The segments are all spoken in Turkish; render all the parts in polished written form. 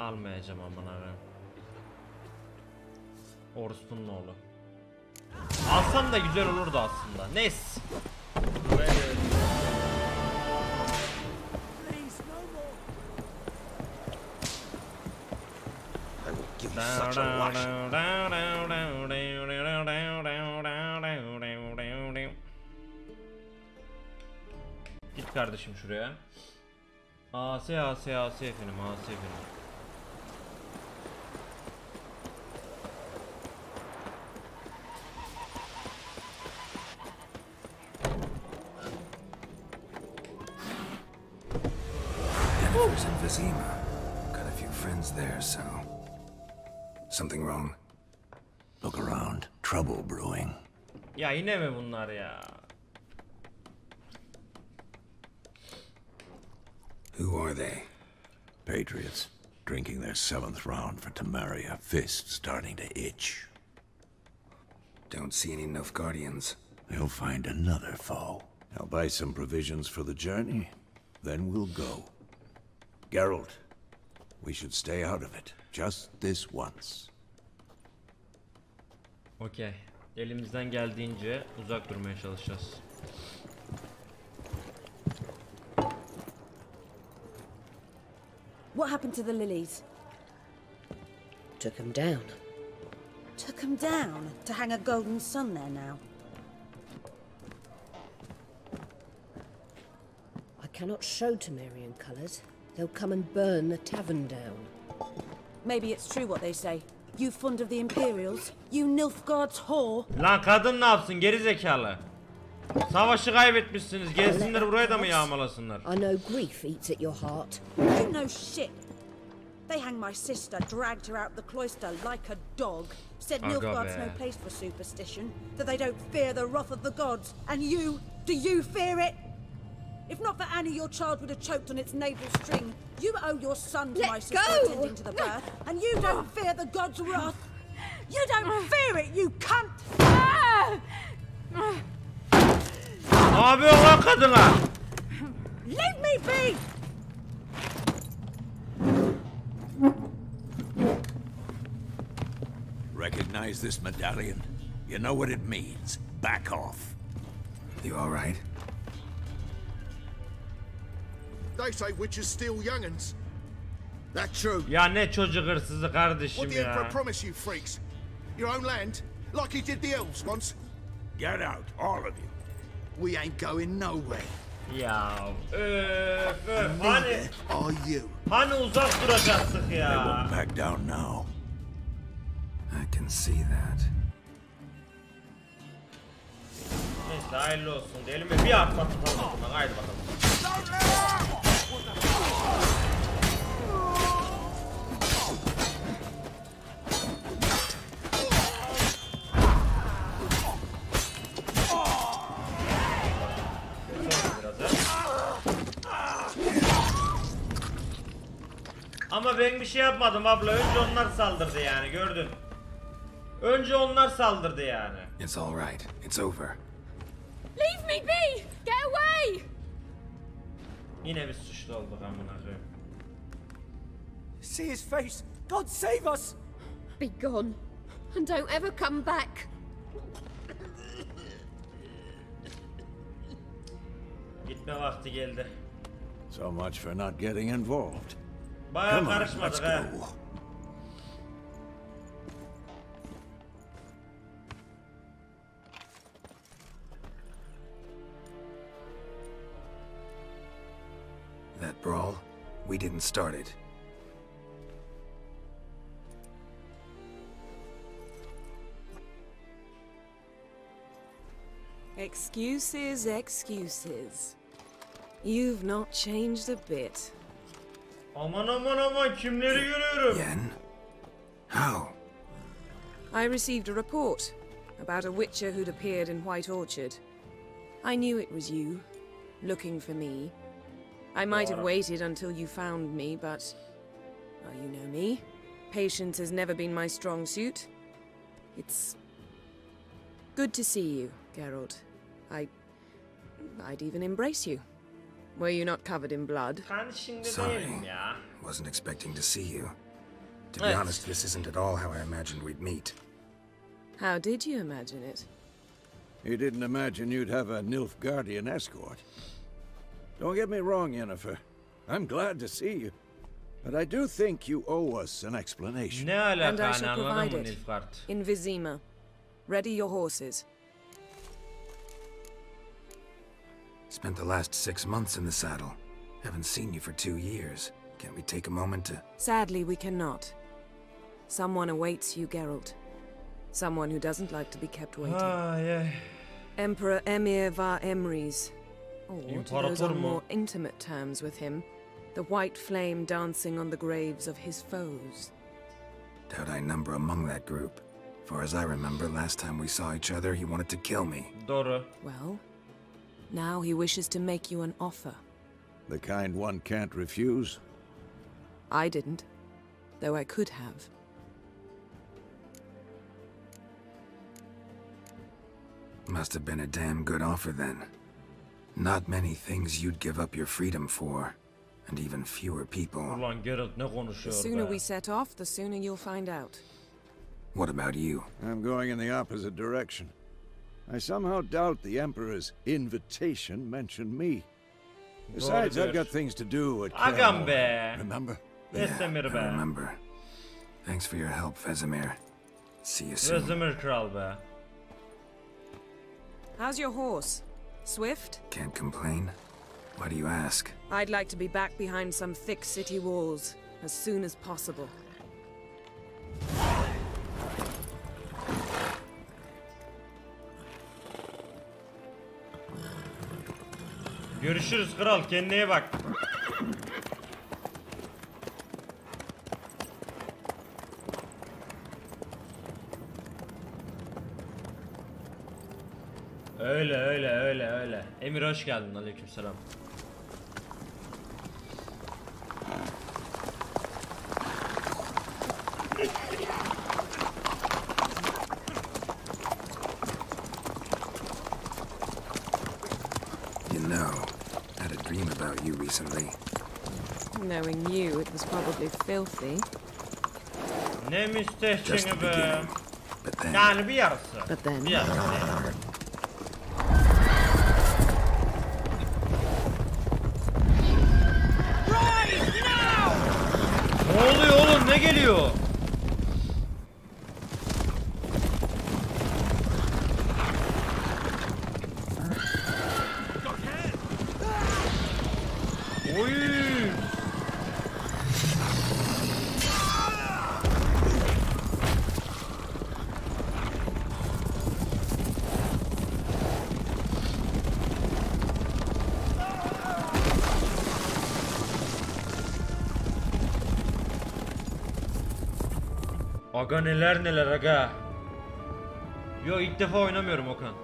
Almayacağım aman abi. Orospunun oğlu. Alsam da güzel olurdu aslında. Neyse. Git kardeşim şuraya. AS efendim, AS efendim. Got a few friends there, so something wrong? Look around. Trouble brewing. Ya yine mi bunlar ya? Who are they? Patriots. Drinking their 7th round for Tamaria. Fist starting to itch. Don't see any Nilfgaardians. They'll find another foe. I'll buy some provisions for the journey. Then we'll go. Geralt, we should stay out of it. Just this once. Okey. Elimizden geldiğince uzak durmaya çalışacağız. What happened to the lilies? Took them down. Took them down to hang a golden sun there now. I cannot show Temerian colours. They'll come and burn the tavern down. Maybe it's true what they say. You fond of the Imperials? You Nilfgaard's whore? Lan kadın ne yapsın geri zekalı? Savaşı kaybetmişsiniz. Gelsinler buraya da mı yağmalasınlar? I know grief eats at your heart. You know shit. They hanged my sister, dragged her out the cloister like a dog. Said Nilfgaard's no place for superstition, that they don't fear the wrath of the gods. And you, do you fear it? If not for Annie, your child would have choked on its navel string. You owe your son to my sister attending to the birth, and you don't fear the gods' wrath. You don't fear it, you cunt! Ne yapıyorsun lan kadına? Leave me be! Recognize this medallion? You know what it means. Back off. You all right? They say witches steal young'uns. That true? Ya ne çocuk hırsızı kardeşim What the Emperor ya. promise you freaks? Your own land? Like he did the elves once? Get out, all of you. We ain't going nowhere. Ya hani Are you? hani uzak duracaktık They ya. won't back down now. I can see that. Neyse hayırlı olsun diyelim ve bir atlatıp almasından haydi bakalım. Ama ben bir şey yapmadım abla. Önce onlar saldırdı yani gördün. Önce onlar saldırdı yani. It's all right. It's over. Leave me be! Get away! Yine bir suçlu olduk amına koyayım. See his face! God save us! Be gone, and don't ever come back. Gitme vakti geldi. So much for not getting involved. Bayağı Come on, let's karışmadık ha. go. That brawl, we didn't start it. Excuses, excuses. You've not changed a bit. Aman aman aman kimleri görüyorum. Yen? How? I received a report about a witcher who'd appeared in White Orchard. I knew it was you, looking for me. I might have waited until you found me, but... well, you know me. Patience has never been my strong suit. It's... good to see you, Geralt. I'd even embrace you. Were you not covered in blood? Kan şimdi Sorry. değilim ya. Wasn't expecting to see you. To be honest, this isn't at all how I imagined we'd meet. How did you imagine it? You didn't imagine you'd have a Nilfgaardian escort. Don't get me wrong, Yennefer. I'm glad to see you. But I do think you owe us an explanation. Ne And I alaka shall anladın provide mı it. Nilfgaard? In Vizima. Ready your horses. Spent the last 6 months in the saddle. Haven't seen you for 2 years. Can't we take a moment to... Sadly, we cannot. Someone awaits you, Geralt. Someone who doesn't like to be kept waiting. Yeah. Emperor Emir var Emrys. Or to those İmparator on mu? more intimate terms with him, the white flame dancing on the graves of his foes. Doubt I number among that group. Far as I remember, last time we saw each other, he wanted to kill me. Doğru. Well, now he wishes to make you an offer. The kind one can't refuse. I didn't, though I could have. Must have been a damn good offer then. Not many things you'd give up your freedom for, and even fewer people. Ulan Geralt ne The konuşuyor sooner be? we set off, the sooner you'll find out. What about you? I'm going in the opposite direction. I somehow doubt the Emperor's invitation mentioned me. Besides, I've got things to do at Agam Camelot. be. Remember? Vesemir I be. remember. Thanks for your help, Vesemir. See you soon. Vesemir kral be. How's your horse? Swift? Can't complain. Why do you ask? I'd like to be back behind some thick city walls as soon as possible. Görüşürüz kral, kendine iyi bak. Öyle. Emir hoş geldin, aleykümselam. You know, had a dream about you recently. Knowing you, it was probably filthy. Ne Just the müstehceni be. beginning. But then, Yani bir yarısı. But then- Bir yarısı yani. Ne oluyor oğlum, ne geliyor? Oy! Aga neler aga. Yo, ilk defa oynamıyorum Okan.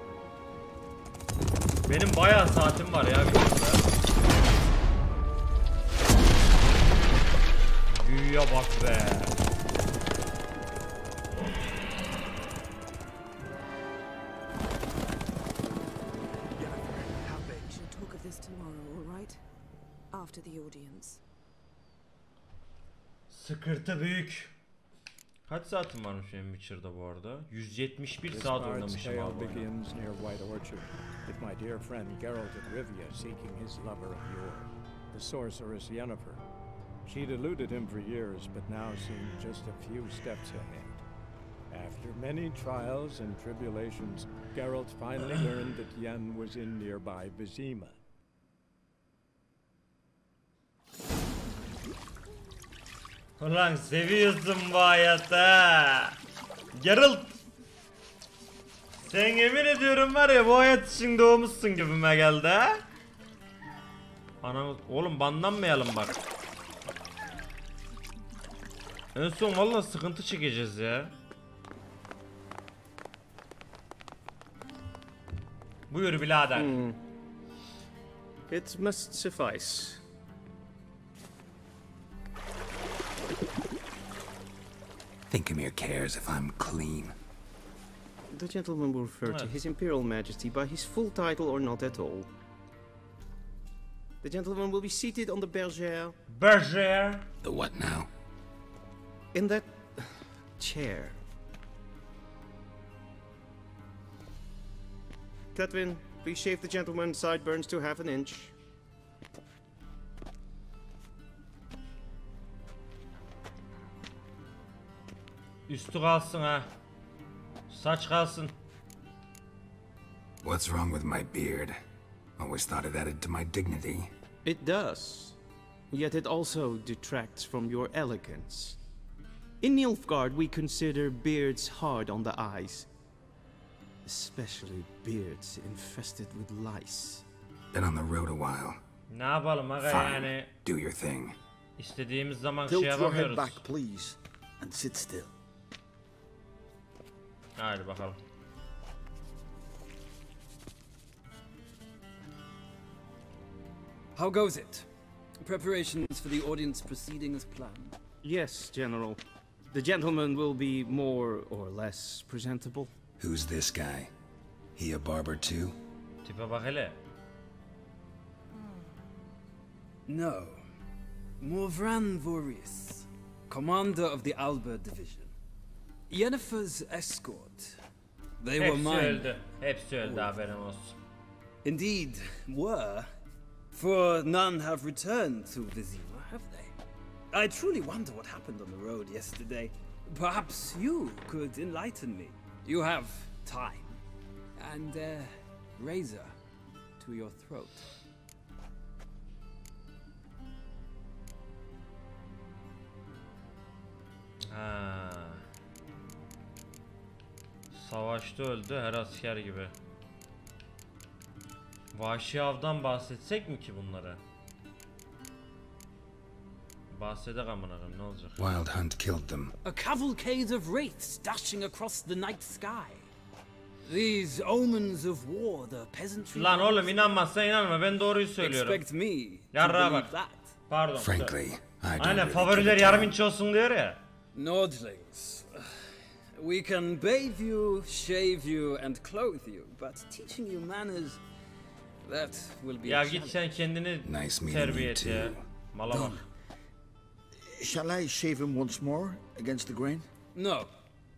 Benim bayağı saatim var ya videoda. Güya bak be. We shall talk of this tomorrow, all right? After the audience. Sıkırtı büyük. Kaç saatim varmış benim Witcher'da bu arada? 171 saat oynamışım abi. Tale begins near White Orchard, with my dear friend Geralt of Rivia seeking his lover of yore, the sorceress Yennefer. She'd eluded him for years, but now seemed just a few steps ahead. After many trials and tribulations, Geralt finally learned that Yen was in nearby Vizima. Ulan seviyorsun bu hayatı ha. Geralt. Sen yemin ediyorum var ya, bu hayat için doğmuşsun gibime geldi ha. Anam oğlum, banlanmayalım bak. En son vallahi sıkıntı çekeceğiz ya. Buyur birader. It must suffice. think Emir cares if I'm clean. The gentleman will refer to His Imperial Majesty by his full title or not at all. The gentleman will be seated on the bergère. Bergère? The what now? In that chair. Catwin, please shave the gentleman's sideburns to half an inch. Üstü kalsın ha. Saç kalsın. What's wrong with my beard? Always thought it added to my dignity. It does. Yet it also detracts from your elegance. In Nilfgaard, we consider beards hard on the eyes. Especially beards infested with lice. Been on the road a while. Ne yapalım aga yani? Do your thing. İstediğimiz zaman Tilt şey your head yapamıyoruz. back, please, and sit still. Haydi bakalım. How goes it? Preparations for the audience proceeding as planned? Yes, General. The gentleman will be more or less presentable. Who's this guy? He a barber too? Tipe bak hele. No. Morvran Vorius, commander of the Alba division. Yennefer's escort. They were Hepsi mine. öldü. Hepsi öldü haberin olsun. Indeed, were. For none have returned to Vizima, have they? I truly wonder what happened on the road yesterday. Perhaps you could enlighten me. You have time. And a razor to your throat. Ha. Savaşta öldü her asker gibi. Vahşi avdan bahsetsek mi ki bunları? Bahsedek amına koyayım, ne olacak? Wild Hunt killed them. A cavalcade of wraiths dashing across the night sky. These omens of war, the peasantry. Lan oğlum inanmazsan inanma, ben doğruyu söylüyorum. Expect me Yarrağa to bak. believe that. Pardon. Frankly, I don't Aynen really favoriler give a yarım damn. inç olsun diyor ya. Nordlings. We can bathe you, shave you, and clothe you, but teaching you manners, that will be Ya a git challenge. sen kendini Nice meeting terbiye you et ya. too. Mala bak. Shall I shave him once more against the grain? No.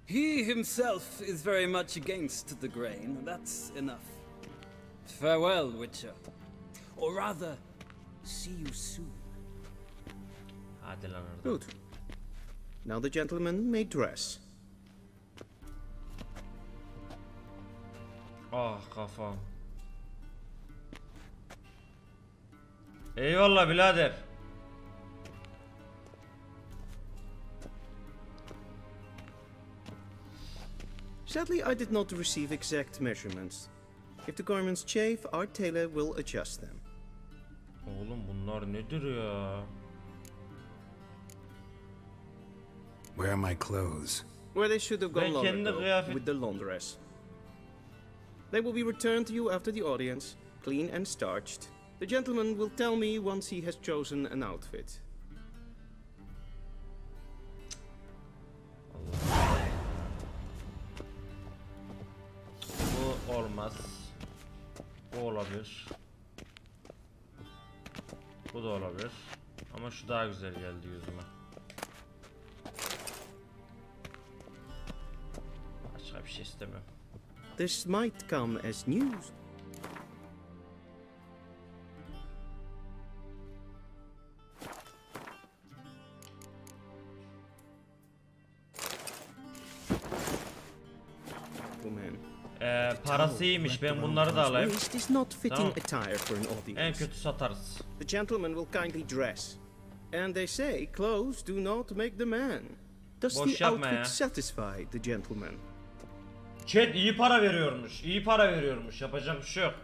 He himself is very much against the grain. That's enough. Farewell, Witcher. Or rather, see you soon. Hadi lan orada. Good. Now the gentleman may dress. Ah kafam. Eyvallah birader. Sadly, I did not receive exact measurements. If the garments chafe, our tailor will adjust them. Oğlum bunlar nedir ya? Where are my clothes? Where they should have gone Ben long kendi ago, kıyafet- with the laundress. They will be returned to you after the audience, clean and starched. The gentleman will tell me once he has chosen an outfit. Bu olmaz. Bu olabilir. Bu da olabilir. Ama şu daha güzel geldi yüzüme. Başka bir şey istemiyorum. This might come as news. Parası iyiymiş. Ben bunları da alayım. Waist is not fitting Tamam. attire for an En audience. kötü satarız. The gentleman will kindly dress. And they say clothes do not make the man. Does Boş the yapma outfit ya. satisfy the gentleman? Chat iyi para veriyormuş. İyi para veriyormuş. Yapacak bir şey yok.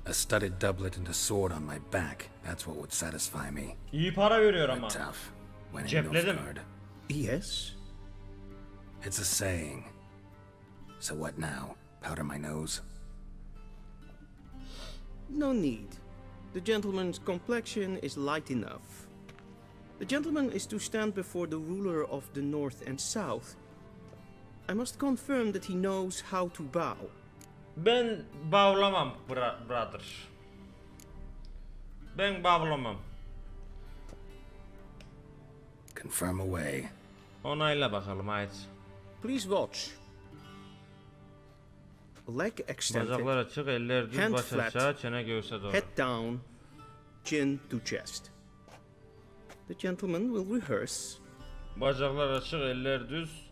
A studded doublet and a sword on my back. That's what would satisfy me. İyi para veriyor ama. Tough. When in Cepledim. Nilfgaard. Yes. It's a saying. So what now? Powder my nose? No need. The gentleman's complexion is light enough. The gentleman is to stand before the ruler of the North and South. I must confirm that he knows how to bow. Ben bağlamam brother. Ben bağlamam. Confirm away. Onayla bakalım haydi. Please watch. Leg extended. Bacaklar açık, eller düz, hand baş flat, aşağı, çene göğüse doğru. head down, chin to chest. The gentleman will rehearse. Bacaklar açık, eller düz.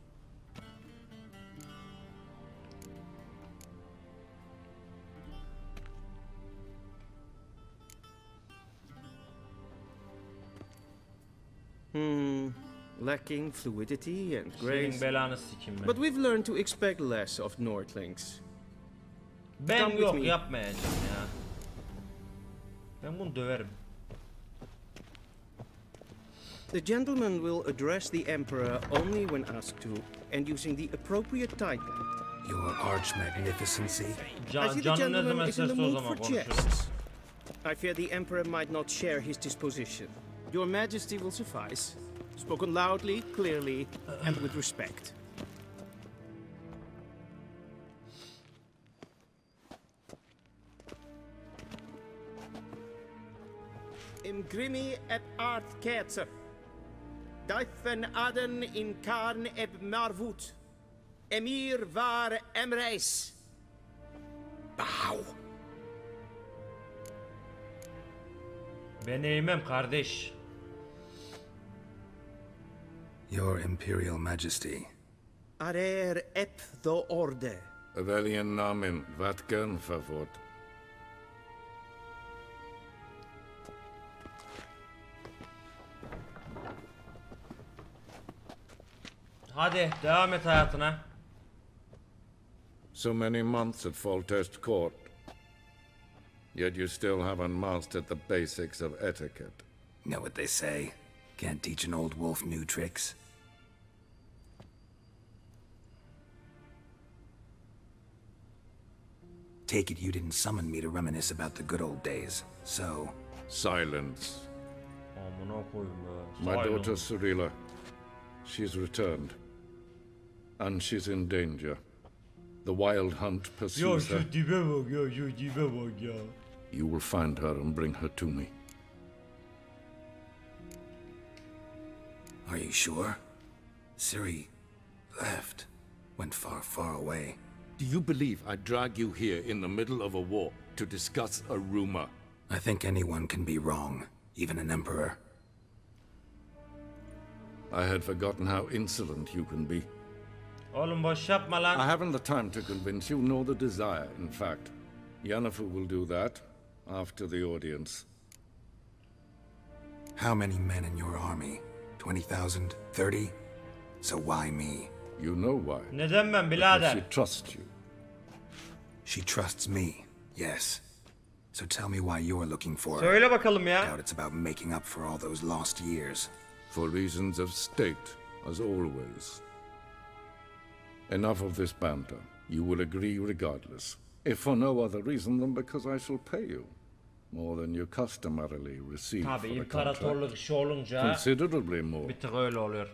Lacking fluidity and Senin grace. belanı sikim ben. But we've learned to expect less of Nordlings. Ben Come with yok me. yapmayacağım ya. Ben bunu döverim. The gentleman will address the Emperor only when asked to, and using the appropriate title. Your Arch Magnificency. I Can, see the canın ne gentleman zaman is in the isterse o mood zaman for konuşuruz. jests. I fear the Emperor might not share his disposition. Your Majesty will suffice. Spoken loudly, clearly, and with respect. Imgrimi et art ketzer. Dythen aden in karn eb marvut. Emir var emreis. Bow. Ben eğmem kardeş. Your Imperial Majesty. Arer ep the orde. Väljen namen, vatkan favort. Hadi devam et hayatına. So many months at Foltest Court. Yet you still haven't mastered the basics of etiquette. Know what they say? Can't teach an old wolf new tricks. Take it you didn't summon me to reminisce about the good old days, so... Silence. Amına koyayım be. My Silence. daughter Cyrilla, she's returned. And she's in danger. The wild hunt Ya pursues her. şu dibe bak ya, şu dibe bak ya. You will find her and bring her to me. Are you sure? Ciri left. Went far, far away. Do you believe I drag you here in the middle of a war to discuss a rumor? I think anyone can be wrong, even an emperor. I had forgotten how insolent you can be. Oğlum boş yapma lan. I haven't the time to convince you, nor the desire, in fact. Yennefer will do that after the audience. How many men in your army? 20,000? 30? So why me? You know why. Neden ben Because birader? she trusts you. She trusts me, yes. So tell me why you're looking for her. Söyle bakalım ya. Doubt it's about making up for all those lost years. For reasons of state, as always. Enough of this banter. You will agree regardless. If for no other reason than because I shall pay you. More than you customarily receive Tabii for the imparatorluk contract. işi olunca Considerably more. bir tık öyle oluyor.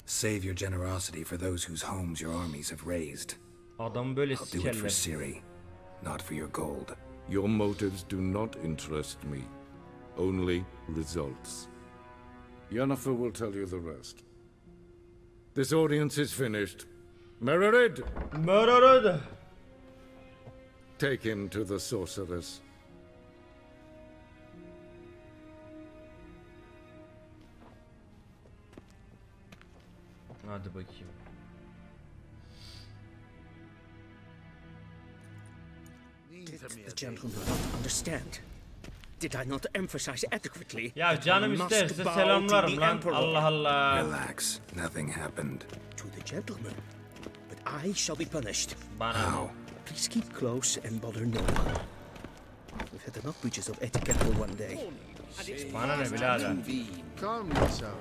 Save your generosity for those whose homes your armies have raised. Adam böyle I'll do it for sikerler. Ciri, not for your gold. Your motives do not interest me. Only results. Yennefer will tell you the rest. This audience is finished. Mererid! Mererid! Take him to the sorceress. Hadi bakayım. Did the gentleman not understand? Did I not emphasize adequately? Ya canım that one isterse must bow selamlarım to the lan. Emperor? Allah Allah. Relax, nothing happened. To the gentleman. But I shall be punished. Bana. How? Please keep close and bother no one. We've had enough breaches of etiquette for one day. Bana ne birader? Calm yourself.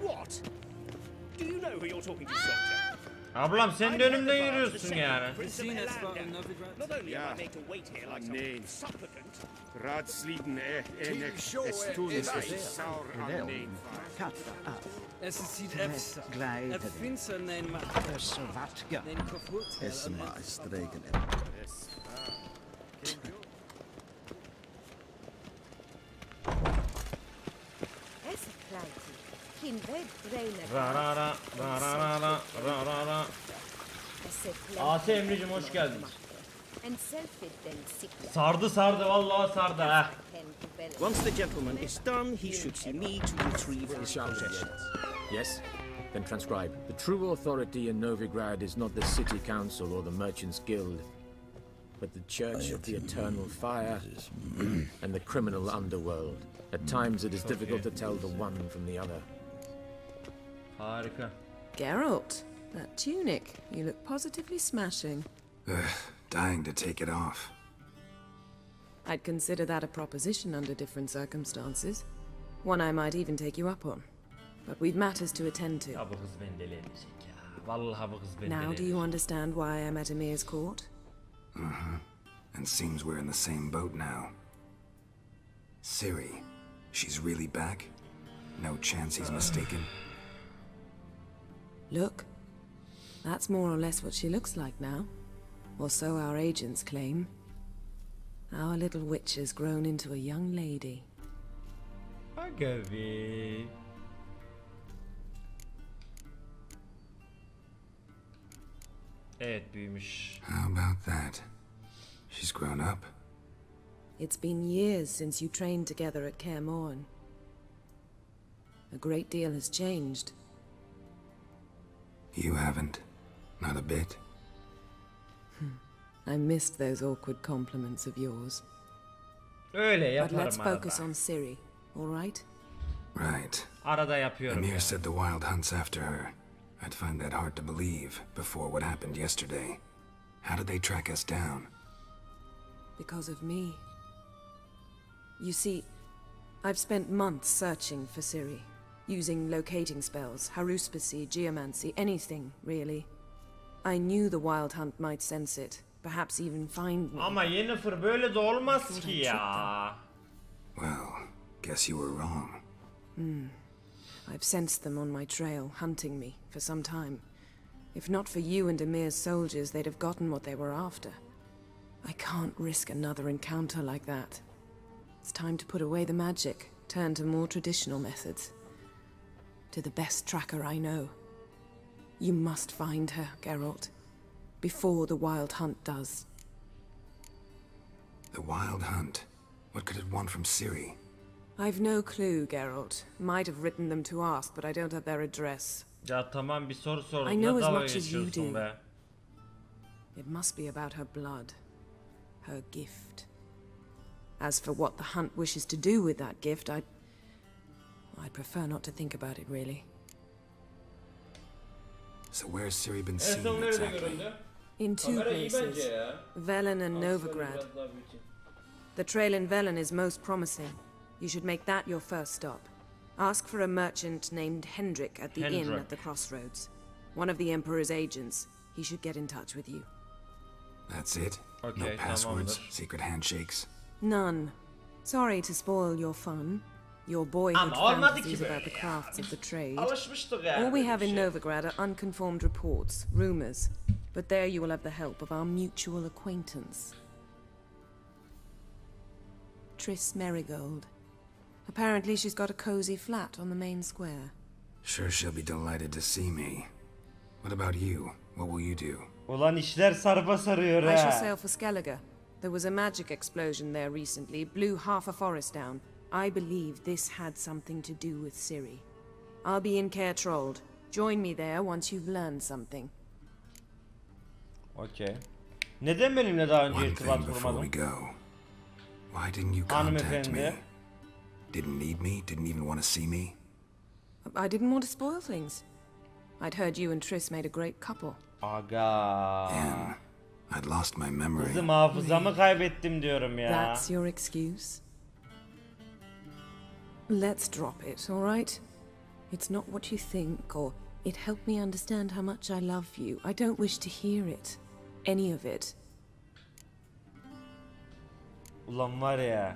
What? Do you know who you're talking to, soldier? Ablam sen de önümden yürüyorsun yani. Ja, nee. Raadsleden enig estunis saur anneem. Es sieht finster nein maar. Es meist regenen. Ase Emre'cim hoş geldin. Sardı vallahi sardı ha. Once the gentleman is done, he should see me to retrieve his possessions. Yes? Then transcribe. The true authority in Novigrad is not the city council or the merchants' guild, but the Church of the Eternal Fire and the criminal underworld. At times it is difficult to tell the one from the other. Harika. Geralt, that tunic. You look positively smashing. Dying to take it off. I'd consider that a proposition under different circumstances. One I might even take you up on. But we've matters to attend to. Now do you understand why I'm at Emir's court? And seems we're in the same boat now. Ciri, she's really back? No chance he's mistaken? Look. That's more or less what she looks like now. Or so our agents claim. Our little witch has grown into a young lady. Aga be. Evet büyümüş. How about that? She's grown up. It's been years since you trained together at Kaer Morhen. A great deal has changed. You haven't. Not a bit. I missed those awkward compliments of yours. Öyle yaparım But let's focus arada. on Ciri, all right? Right. Arada yapıyorum. Emir said the Wild Hunt's after her. I'd find that hard to believe before what happened yesterday. How did they track us down? Because of me. You see, I've spent months searching for Ciri, using locating spells, haruspicy, geomancy, anything, really. I knew the Wild Hunt might sense it, perhaps even find me. Ama Yennefer böyle de olmaz ki ya. Well, guess you were wrong. I've sensed them on my trail, hunting me, for some time. If not for you and Emir's soldiers, they'd have gotten what they were after. I can't risk another encounter like that. It's time to put away the magic, turn to more traditional methods. To the best tracker I know. You must find her, Geralt. Before the Wild Hunt does. The Wild Hunt? What could it want from Ciri? I've no clue, Geralt. Might have written them to ask, but I don't have their address. Ya tamam bir soru sordum. I know Ne as dalga much as you geçiyorsun do. be? It must be about her blood. Her gift. As for what the Hunt wishes to do with that gift, I'd prefer not to think about it, really. So where's Ciri been En seen son nerede exactly? görüldü? In two Kamera iyi places. bence ya. Velen and Novigrad. The trail in Velen is most promising. You should make that your first stop. Ask for a merchant named Hendrik at the inn Hendrik. at the crossroads. One of the Emperor's agents. He should get in touch with you. That's it? Okay, No passwords, tamamdır. secret handshakes? None. Sorry to spoil your fun. Your boyhood Ama olmadı ki fantasies böyle about the ya. crafts of the trade. Alışmıştık yani. All we böyle have bir in şey. Novigrad are unconformed reports, rumors. But there you will have the help of our mutual acquaintance. Triss Merigold. Apparently she's got a cozy flat on the main square. Sure she'll be delighted to see me. What about you? What will you do? Ulan işler sarpa sarıyor I shall ha. sail for Skellige. There was a magic explosion there recently, blew half a forest down. I believe this had something to do with Ciri. I'll be in Caer Trold. Join me there once you've learned something. Okay. Neden benimle daha önce One irtibat thing before we kurmadın? go. Why didn't you contact Hanımefendi. me? Didn't need me? Didn't even want to see me? I didn't want to spoil things. I'd heard you and Triss made a great couple. Aga. Damn. I'd lost my memory. Kızım hafızamı kaybettim diyorum ya. That's your excuse? Let's drop it, all right? It's not what you think or It helped me understand how much I love you. I don't wish to hear it. Any of it. Ulan var ya.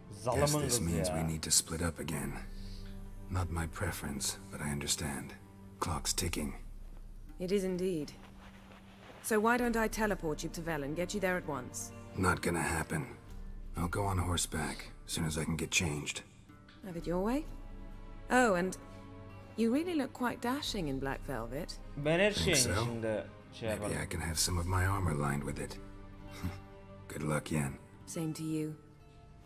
Guess Zalımın this kız means we ya. need to split up again. Not my preference, but I understand. Clock's ticking. It is indeed. So why don't I teleport you to Vel and get you there at once? Not gonna happen. I'll go on horseback as soon as I can get changed. Have it your way? Oh, and you really look quite dashing in black velvet. Ben her şeyin Think so? içinde şey Maybe yaparım. I can have some of my armor lined with it. Good luck, Yen. Same to you.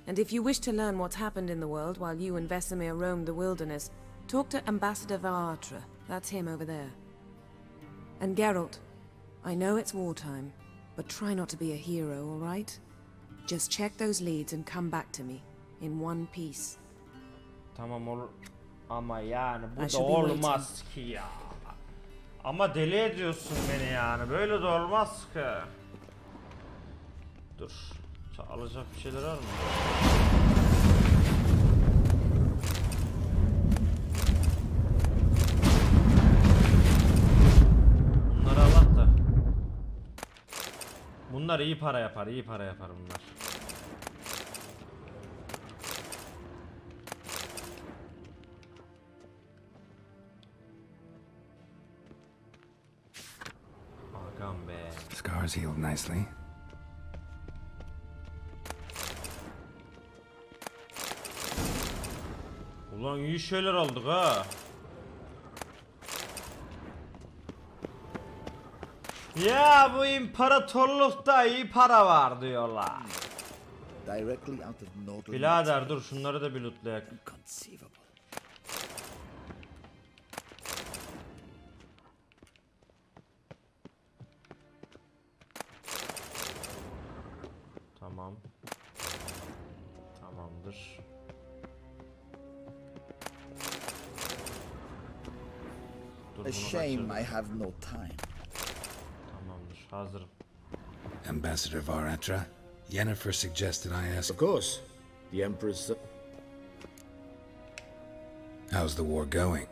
And if you wish to learn what's happened in the world while you and Vesemir roamed the wilderness, talk to Ambassador Varatra. That's him over there. And Geralt, I know it's wartime, but try not to be a hero, all right? Just check those leads and come back to me, in one piece. Tamam olur. Ama yani bu I da shall be olmaz ki ya. Ama deli ediyorsun beni yani. Böyle de olmaz ki. Dur. Alacak bir şeyler var mı? Bunları Allah da. Bunlar iyi para yapar, iyi para yapar bunlar. Agam be. Scars healed nicely. Ulan iyi şeyler aldık ha. Ya bu imparatorlukta iyi para var diyorlar. Birader dur şunları da bir lootlayak. Tamam. Tamamdır. A shame I have no time. Tamamdır, hazırım. Ambassador Varatra, Yennefer suggested I ask... Of course. The Emperor's... How's the war going?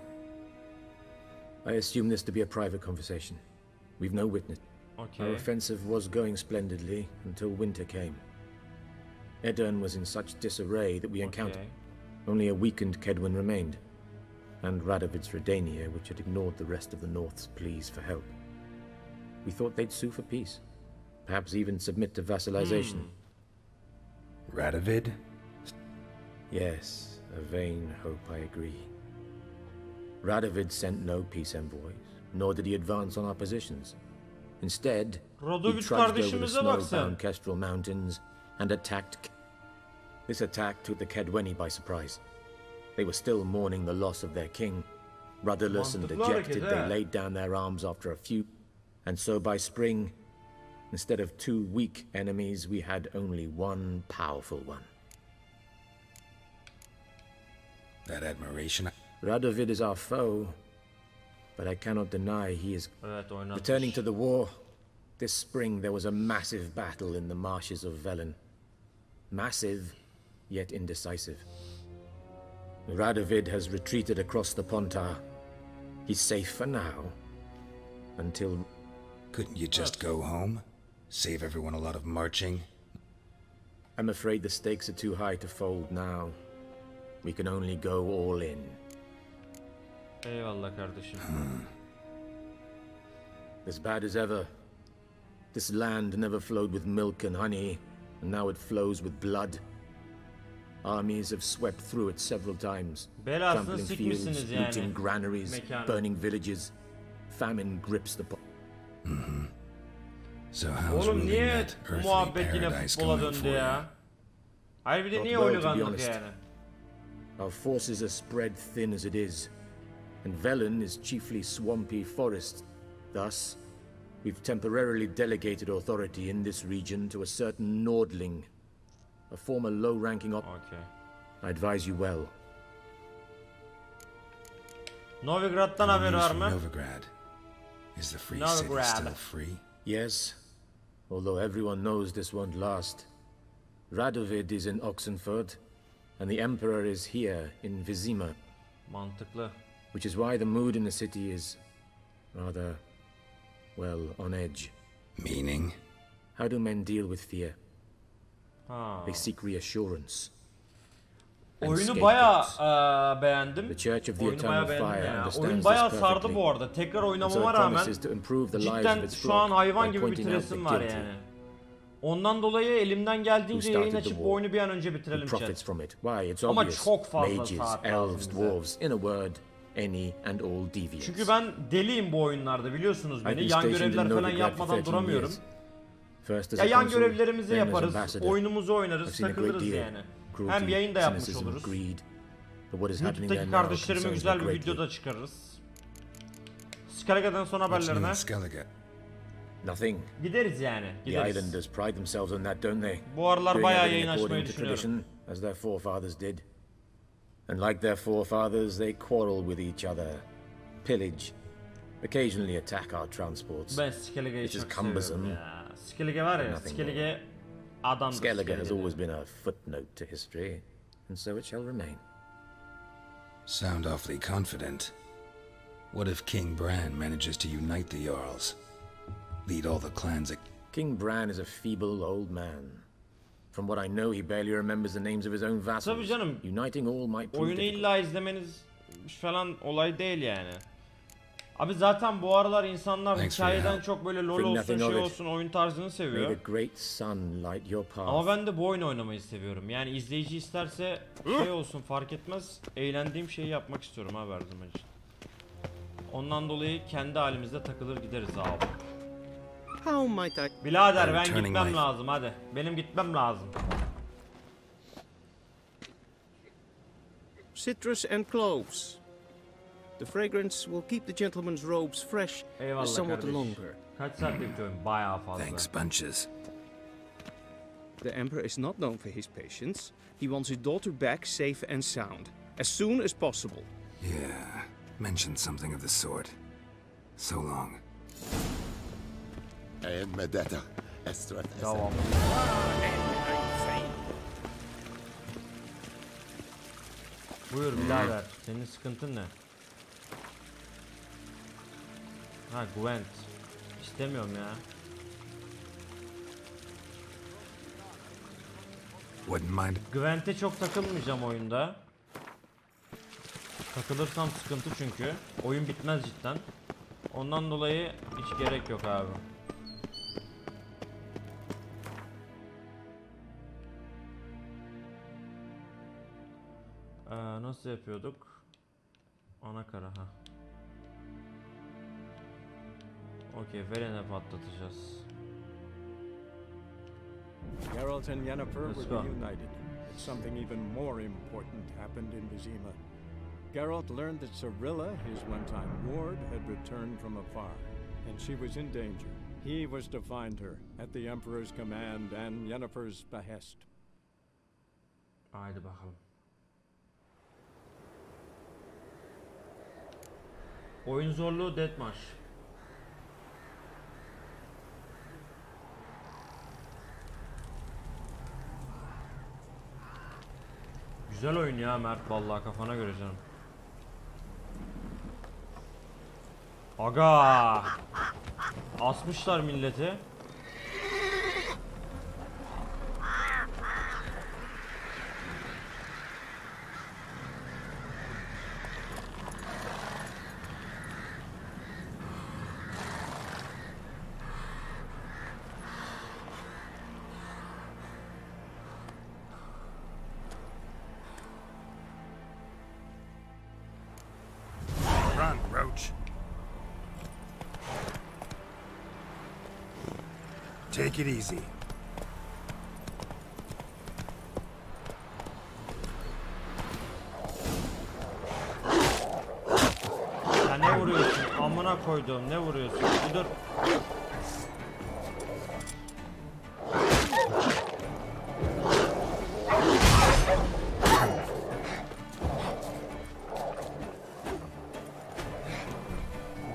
I assume this to be a private conversation. We've no witness. Okay. Our offensive was going splendidly until winter came. Edirne was in such disarray that we encountered. Only a weakened Kedwin remained, and Radovid's Redania, which had ignored the rest of the North's pleas for help. We thought they'd sue for peace, perhaps even submit to vassalization. Radovid? Yes, a vain hope, I agree. Radovid sent no peace envoys, nor did he advance on our positions. Instead, he trudged over the snow-bound Kestrel Mountains and attacked. This attack took the Kedweni by surprise. They were still mourning the loss of their king. Rudderless and dejected, they laid down their arms after a few. And so by spring, instead of 2 weak enemies, we had only 1 powerful one. That admiration... Radovid is our foe, but I cannot deny he is... Returning to the war, this spring there was a massive battle in the marshes of Velen. Massive, yet indecisive. Radovid has retreated across the Pontar. He's safe for now, until... Couldn't you just go home? Save everyone a lot of marching? I'm afraid the stakes are too high to fold now. We can only go all in. Eyvallah kardeşim. As bad as ever. This land never flowed with milk and honey, and now it flows with blood. Armies have swept through it several times, trampling fields, looting granaries, burning villages. Famine grips the... So how's ruling that earthly paradise going for you? Hayır bir de niye holiganlık yani? Our forces are spread thin as it is, and Velen is chiefly swampy forest. Thus, we've temporarily delegated authority in this region to a certain Nordling, a former low-ranking I advise you well. Novigrad'dan haber var mı? Novigrad. Is the free city still free? Yes, although everyone knows this won't last. Radovid is in Oxenford, and the Emperor is here in Vizima. Mantıklı. Which is why the mood in the city is rather, well, on edge. Meaning? How do men deal with fear? Ha. They seek reassurance. Oyunu bayağı beğendim. Oyunu bayağı beğendim ya. Oyun bayağı sardı bu arada. Tekrar oynamama rağmen cidden şu an hayvan gibi bitiresim var yani. Ondan dolayı elimden geldiğince yayın açıp bu oyunu bir an önce bitirelim chat. Ama çok fazla saat lazım bize. Çünkü ben deliyim bu oyunlarda, biliyorsunuz beni. Yan görevler falan yapmadan duramıyorum. Ya yan görevlerimizi yaparız, oyunumuzu oynarız, takılırız yani. Hem yayın da yapmış oluruz. YouTube'daki kardeşlerime güzel bir video da çıkarırız. Skellige'den son haberlerine gideriz yani. Gideriz. Bu aralar bayağı yayın açmayı düşünüyorum. And like their forefathers, they quarrel with each other, pillage, occasionally attack our transports. Ben Skellige'yi çok seviyorum ya. Skellige var ya, Skellige adamdır. Skellige has always been a footnote to history, and so it shall remain. Sound awfully confident. What if King Bran manages to unite the Jarls? Lead all the clans. King Bran is a feeble old man. From what I know, he barely remembers the names of his own vassals. Tabii canım. Uniting all might prove oyunu illa izlemeniz falan olay değil yani. Abi zaten bu aralar insanlar hikayeden çok böyle LoL olsun, şey olsun, oyun tarzını seviyor. Ama ben de bu oyunu oynamayı seviyorum. Yani izleyici isterse şey olsun, fark etmez. Eğlendiğim şeyi yapmak istiyorum abi her zaman için. Ondan dolayı kendi halimizde takılır gideriz abi. Birader ben gitmem lazım hadi. Benim gitmem lazım. Citrus and cloves. The fragrance will keep the gentleman's robes fresh somewhat longer. Kaç saat bekliyorum? Bayağı fazla. Thanks bunches. The Emperor is not known for his patience. He wants his daughter back safe and sound, as soon as possible. Yeah, mentioned something of the sort. So long. Tamam. Buyur birader. Senin sıkıntın ne? Ha Gwent. İstemiyorum ya. Gwent'e çok takılmayacağım oyunda. Takılırsam sıkıntı çünkü. Oyun bitmez cidden. Ondan dolayı hiç gerek yok abi. Nasıl yapıyorduk? Ana kara ha. Okey, Velen'e patlatacağız. Geralt and Yennefer were reunited, but something even more important happened in Vizima. Geralt learned that Cirilla, his one-time ward, had returned from afar, and she was in danger. He was to find her at the Emperor's command and Yennefer's behest. Haydi bakalım. Oyun zorluğu Deathmatch. Güzel oyun ya Mert, vallahi kafana göre canım. Aga! Asmışlar milleti. Take it easy. Ya ne vuruyorsun? Amına koyduğum ne vuruyorsun? Bir dur.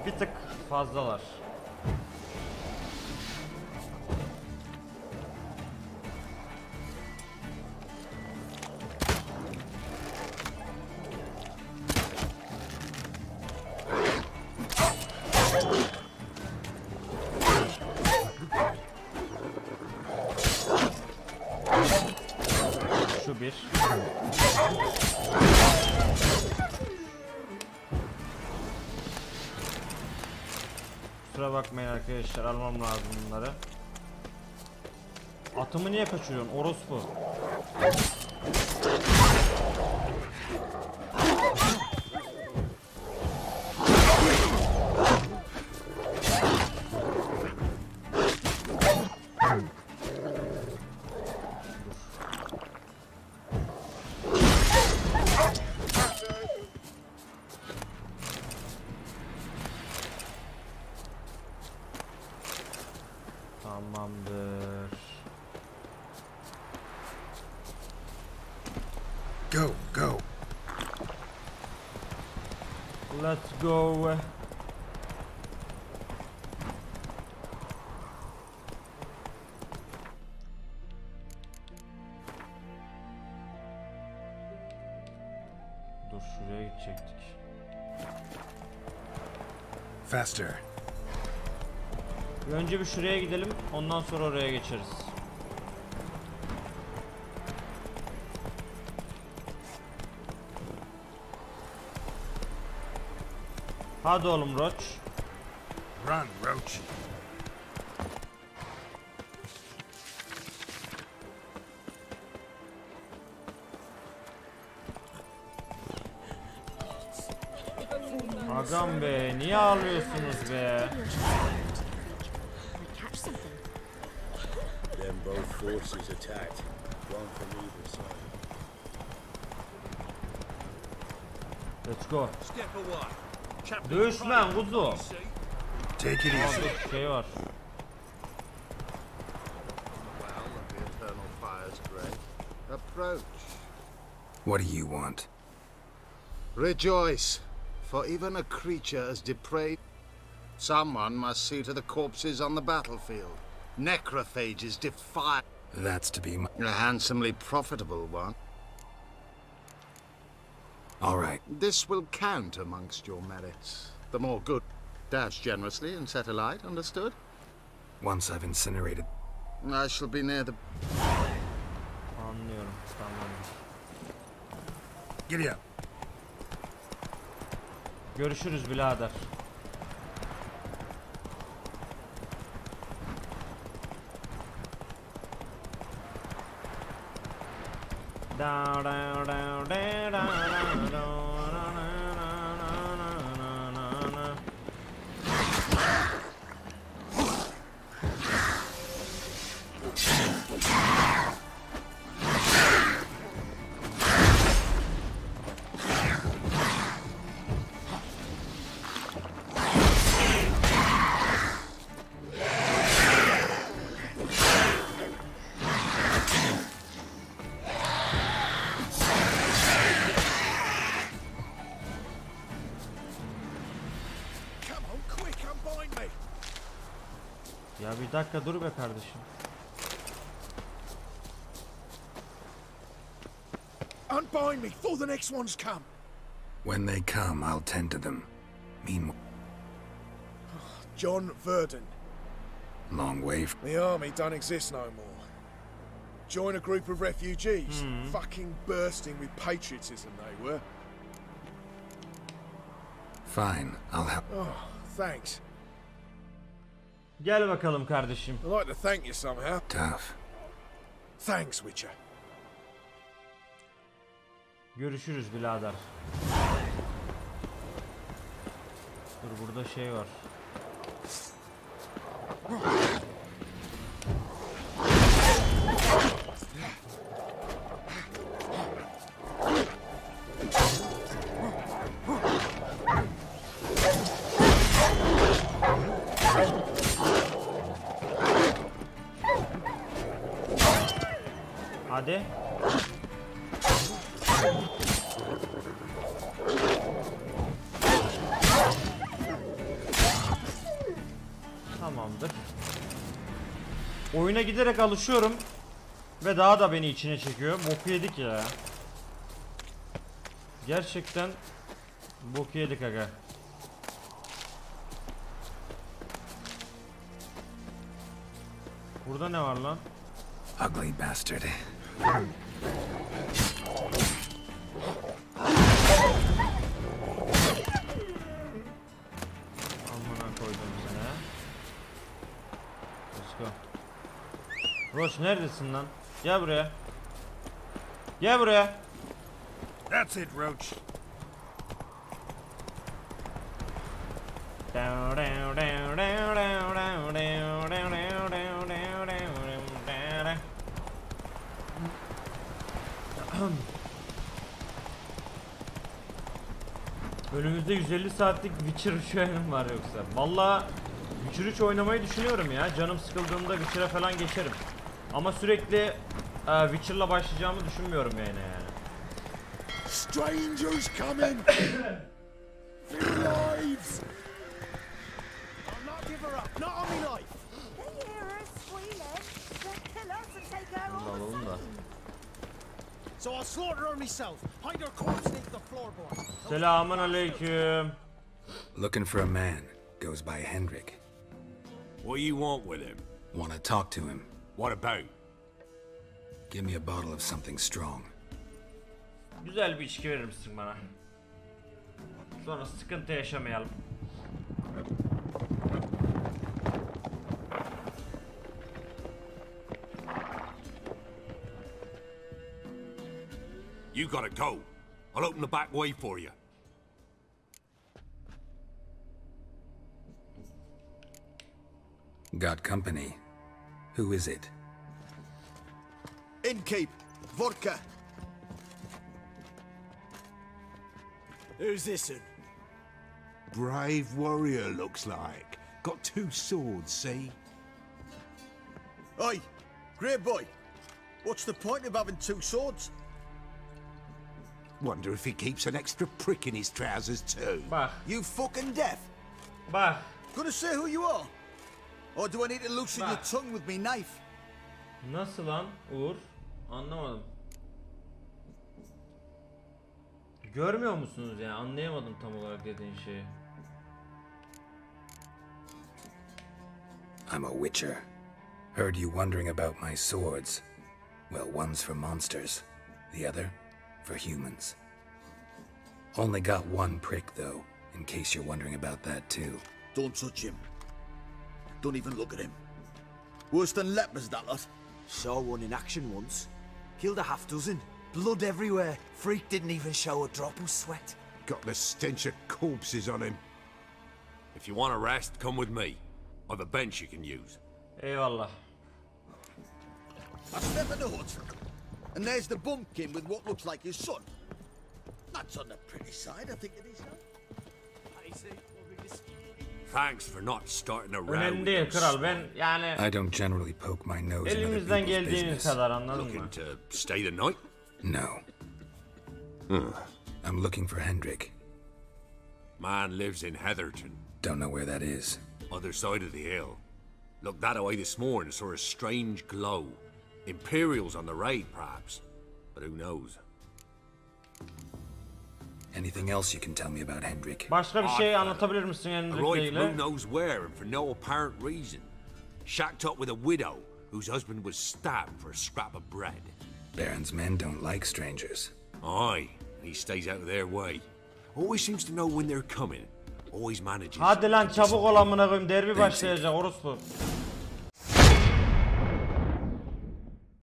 Bir tık fazlalar. Kusura bakmayın arkadaşlar, almam lazım bunları. Atımı niye kaçırıyorsun orospu? Tamamdır. Go, go. Let's go. Dur, şuraya gidecektik. Faster. Önce bir şuraya gidelim, ondan sonra oraya geçeriz. Hadi oğlum Roach. Run, Roach. Agam be, niye ağlıyorsunuz be? Then both forces attacked, one from either side. Let's go. Step away. Düşman kuzu. Take it easy. Şey var. Well, the eternal fire's great. Approach. What do you want? Rejoice, for even a creature as depraved. Someone must see to the corpses on the battlefield. Necrophages defy. That's to be my... A handsomely profitable one. All right. This will count amongst your merits. The more good, dash generously and set alight, understood? Once I've incinerated... I shall be near the... Anlıyorum, tamam. Giddy up. Görüşürüz birader. Ya bir dakika dur be kardeşim. Unbind me before the next ones come. When they come, I'll tend to them. Meanwhile... John Verdon. Long way from... The army don't exist no more. Join a group of refugees. Fucking bursting with patriotism they were. Fine, I'll help. Oh, thanks. Gel bakalım kardeşim. I'd like to thank you somehow. Tough. Thanks, Witcher. Görüşürüz birader. Dur, burada şey var. Hadi. Tamamdır. Oyuna giderek alışıyorum ve daha da beni içine çekiyor. Boku yedik ya. Gerçekten boku yedik aga. Burada ne var lan? Ugly bastard. Amına koydum sana. Roach neredesin lan? Gel buraya. Gel buraya. That's it, Roach. Önümüzde 150 saatlik Witcher 3 oyunum var yoksa. Vallahi Witcher 3 oynamayı düşünüyorum ya. Canım sıkıldığında Witcher'a falan geçerim. Ama sürekli Witcher'la başlayacağımı düşünmüyorum yani. Strangers coming. Few lives. I'll not give her up. Not on me life. They hear her squealing. They'll kill us and take her all. So I'll slaughter her myself. Hide her corpse beneath the floorboard. Selamun aleyküm. Looking for a man. Goes by Hendrik. What do you want with him? Want to talk to him. What about? Give me a bottle of something strong. Güzel bir içki verir misin bana? Sonra sıkıntı yaşamayalım. You gotta go. I'll open the back way for you. Got company. Who is it? Innkeep, vodka. Who's this one? Brave warrior, looks like. Got 2 swords, see? Oi, grey boy. What's the point of having 2 swords? Wonder if he keeps an extra prick in his trousers too. Bak. You fucking deaf? Bak. Gonna say who you are? Or do I need to loosen Bak. your tongue with me knife? Nasıl lan Uğur? Anlamadım. Görmüyor musunuz ya? Anlayamadım tam olarak dediğin şeyi. I'm a witcher. Heard you wondering about my swords. Well, one's for monsters, the other for humans. Only got 1 prick though, in case you're wondering about that too. Don't touch him. Don't even look at him. Worse than lepers, that lot. Saw one in action once. Killed a half dozen. Blood everywhere. Freak didn't even show a drop of sweat. Got the stench of corpses on him. If you want a rest, come with me. I've a bench you can use. Eyvallah. I step in the hut, and there's the bumpkin with what looks like his son. That's on the pretty side, I think it is. Thanks for not starting a row. Önemli değil kral, ben yani I don't generally poke my nose in other elimizden people's geldiğiniz business. kadar, anladın mı? Looking to stay the night? No. I'm looking for Hendrik. Man lives in Heatherton. Don't know where that is. Other side of the hill. Looked that away this morning, saw a strange glow. Imperials on the raid, perhaps. But who knows? Anything else you can tell me about Hendrik? Başka bir şey anlatabilir misin Hendrik'le Arrived ilgili? who knows where and for no apparent reason. Shacked up with a widow whose husband was stabbed for a scrap of bread. Baron's men don't like strangers. Aye, and he stays out of their way. Always seems to know when they're coming. Always manages. Hadi lan çabuk ol amına koyayım, derbi başlayacak orospu.